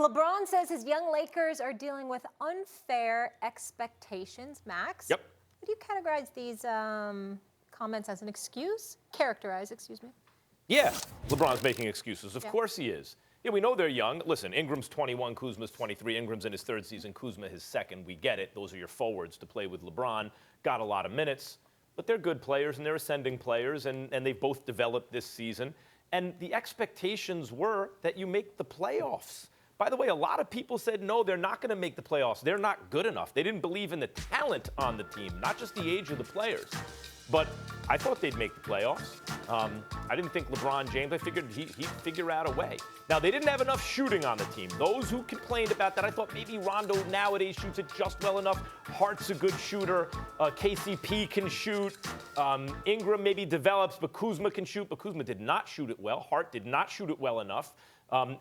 LeBron says his young Lakers are dealing with unfair expectations. Max? Yep. Would you categorize these comments as an excuse? Characterize, excuse me. Yeah, LeBron's making excuses. Of course he is. Yeah, we know they're young. Listen, Ingram's 21, Kuzma's 23. Ingram's in his third season, Kuzma his second. We get it. Those are your forwards to play with LeBron. Got a lot of minutes. But they're good players, and they're ascending players, and they've both developed this season. And the expectations were that you make the playoffs. By the way, a lot of people said, no, they're not going to make the playoffs. They're not good enough. They didn't believe in the talent on the team, not just the age of the players. But I thought they'd make the playoffs. I didn't think LeBron James, I figured he'd figure out a way. Now, they didn't have enough shooting on the team. Those who complained about that, I thought maybe Rondo nowadays shoots it just well enough. Hart's a good shooter. KCP can shoot. Ingram maybe develops, but Kuzma can shoot. But Kuzma did not shoot it well. Hart did not shoot it well enough.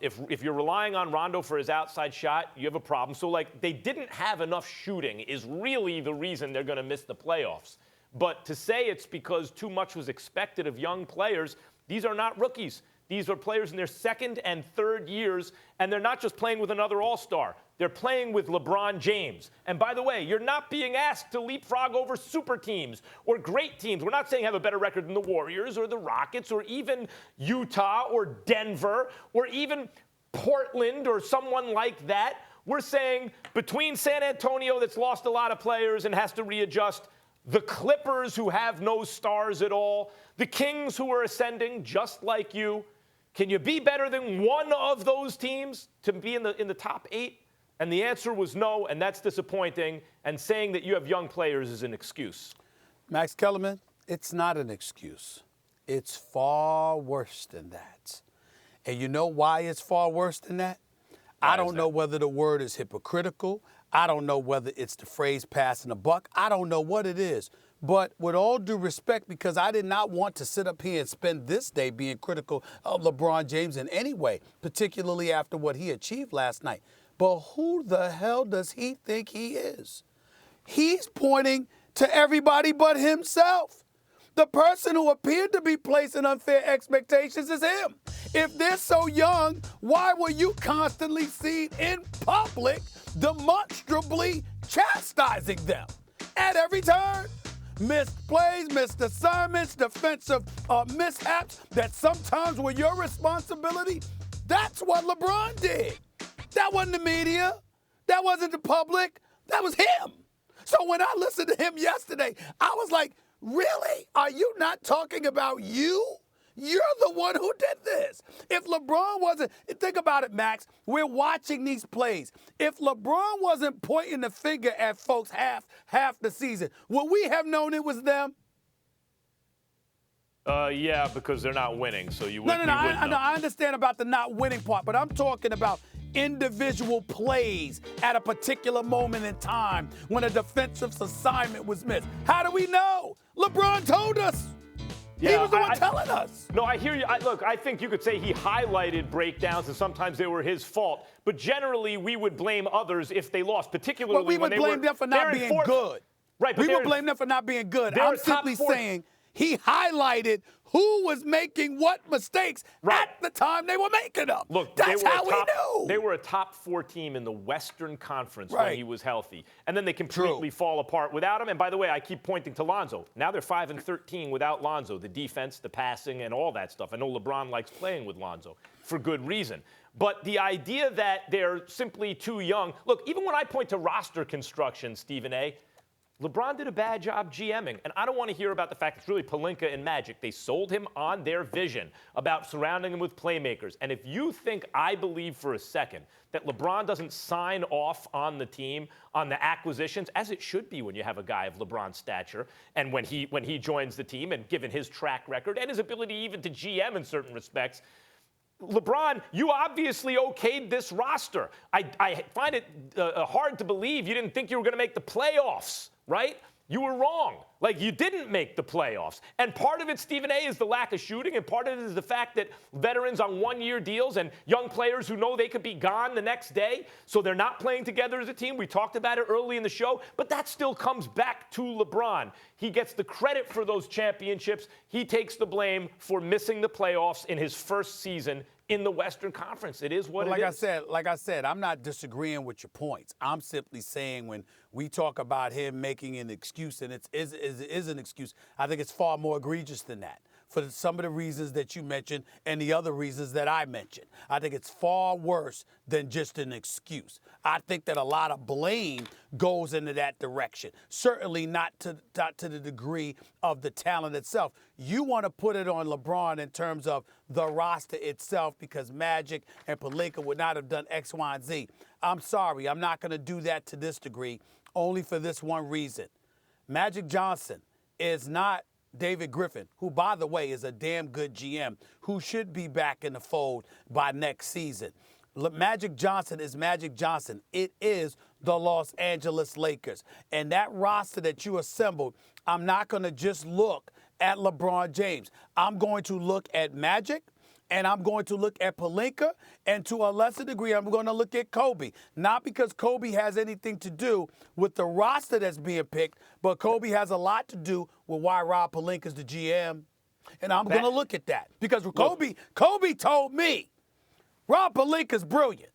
If you're relying on Rondo for his outside shot, you have a problem. So, they didn't have enough shooting is really the reason they're going to miss the playoffs. But to say it's because too much was expected of young players, these are not rookies. These are players in their second and third years, and they're not just playing with another all-star. They're playing with LeBron James. And by the way, you're not being asked to leapfrog over super teams or great teams. We're not saying have a better record than the Warriors or the Rockets or even Utah or Denver or even Portland or someone like that. We're saying between San Antonio, that's lost a lot of players and has to readjust, the Clippers, who have no stars at all, the Kings, who are ascending just like you. Can you be better than one of those teams to be in the top 8? And the answer was no, and that's disappointing. And saying that you have young players is an excuse. Max Kellerman, it's not an excuse. It's far worse than that. And you know why it's far worse than that? I don't know whether the word is hypocritical. I don't know whether it's the phrase passing the buck. I don't know what it is. But with all due respect, because I did not want to sit up here and spend this day being critical of LeBron James in any way, particularly after what he achieved last night. But who the hell does he think he is? He's pointing to everybody but himself. The person who appeared to be placing unfair expectations is him. If they're so young, why were you constantly seen in public demonstrably chastising them at every turn? Missed plays, missed assignments, defensive mishaps that sometimes were your responsibility. That's what LeBron did. That wasn't the media. That wasn't the public. That was him. So when I listened to him yesterday, I was like, really? Are you not talking about you? You're the one who did this. If LeBron wasn't, think about it, Max. We're watching these plays. If LeBron wasn't pointing the finger at folks half the season, would we have known it was them? Yeah, because they're not winning, so you wouldn't. No, I understand about the not winning part, but I'm talking about individual plays at a particular moment in time when a defensive assignment was missed. How do we know? LeBron told us. Yeah, he was the one telling us. No, I hear you. Look, I think you could say he highlighted breakdowns, and sometimes they were his fault. But generally, we would blame others if they lost, particularly we would blame them for not being good. Right, we would blame them for not being good. I'm simply saying he highlighted who was making what mistakes at the time they were making them. Look, that's how we knew. They were a top 4 team in the Western Conference when he was healthy. And then they completely fall apart without him. And by the way, I keep pointing to Lonzo. Now they're 5-13 without Lonzo. The defense, the passing, and all that stuff. I know LeBron likes playing with Lonzo for good reason. But the idea that they're simply too young. Look, even when I point to roster construction, Stephen A., LeBron did a bad job GMing, and I don't want to hear about the fact it's really Pelinka and Magic. They sold him on their vision about surrounding him with playmakers. And if you think I believe for a second that LeBron doesn't sign off on the team, on the acquisitions, as it should be when you have a guy of LeBron's stature, and when he joins the team, and given his track record and his ability even to GM in certain respects, LeBron, you obviously okayed this roster. I find it hard to believe you didn't think you were going to make the playoffs, right? You were wrong. You didn't make the playoffs. And part of it, Stephen A., is the lack of shooting, and part of it is the fact that veterans on one-year deals and young players who know they could be gone the next day, so they're not playing together as a team. We talked about it early in the show, but that still comes back to LeBron. He gets the credit for those championships. He takes the blame for missing the playoffs in his first season in the Western Conference. It is what Well, it is. like I said, I'm not disagreeing with your points. I'm simply saying when we talk about him making an excuse, and it is an excuse, I think it's far more egregious than that for some of the reasons that you mentioned and the other reasons that I mentioned. I think it's far worse than just an excuse. I think that a lot of blame goes into that direction. Certainly not to the degree of the talent itself. You want to put it on LeBron in terms of the roster itself because Magic and Pelinka would not have done X, Y, and Z. I'm sorry, I'm not going to do that to this degree, only for this one reason. Magic Johnson is not David Griffin, who, by the way, is a damn good GM, who should be back in the fold by next season. Magic Johnson is Magic Johnson. It is the Los Angeles Lakers. And that roster that you assembled, I'm not going to just look at LeBron James. I'm going to look at Magic, and I'm going to look at Pelinka, and to a lesser degree, I'm going to look at Kobe. Not because Kobe has anything to do with the roster that's being picked, but Kobe has a lot to do with why Rob Pelinka's the GM. And I'm going to look at that. Because Kobe told me, Rob Pelinka's brilliant.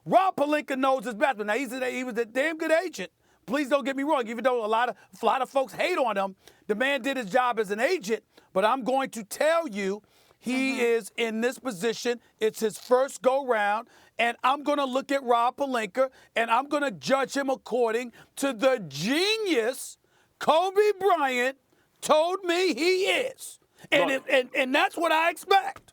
Rob Pelinka knows his basketball. Now, he was a damn good agent. Please don't get me wrong. Even though a lot of folks hate on him, the man did his job as an agent. But I'm going to tell you, he is in this position. It's his first go-round. And I'm going to look at Rob Pelinka, and I'm going to judge him according to the genius Kobe Bryant told me he is. And that's what I expect.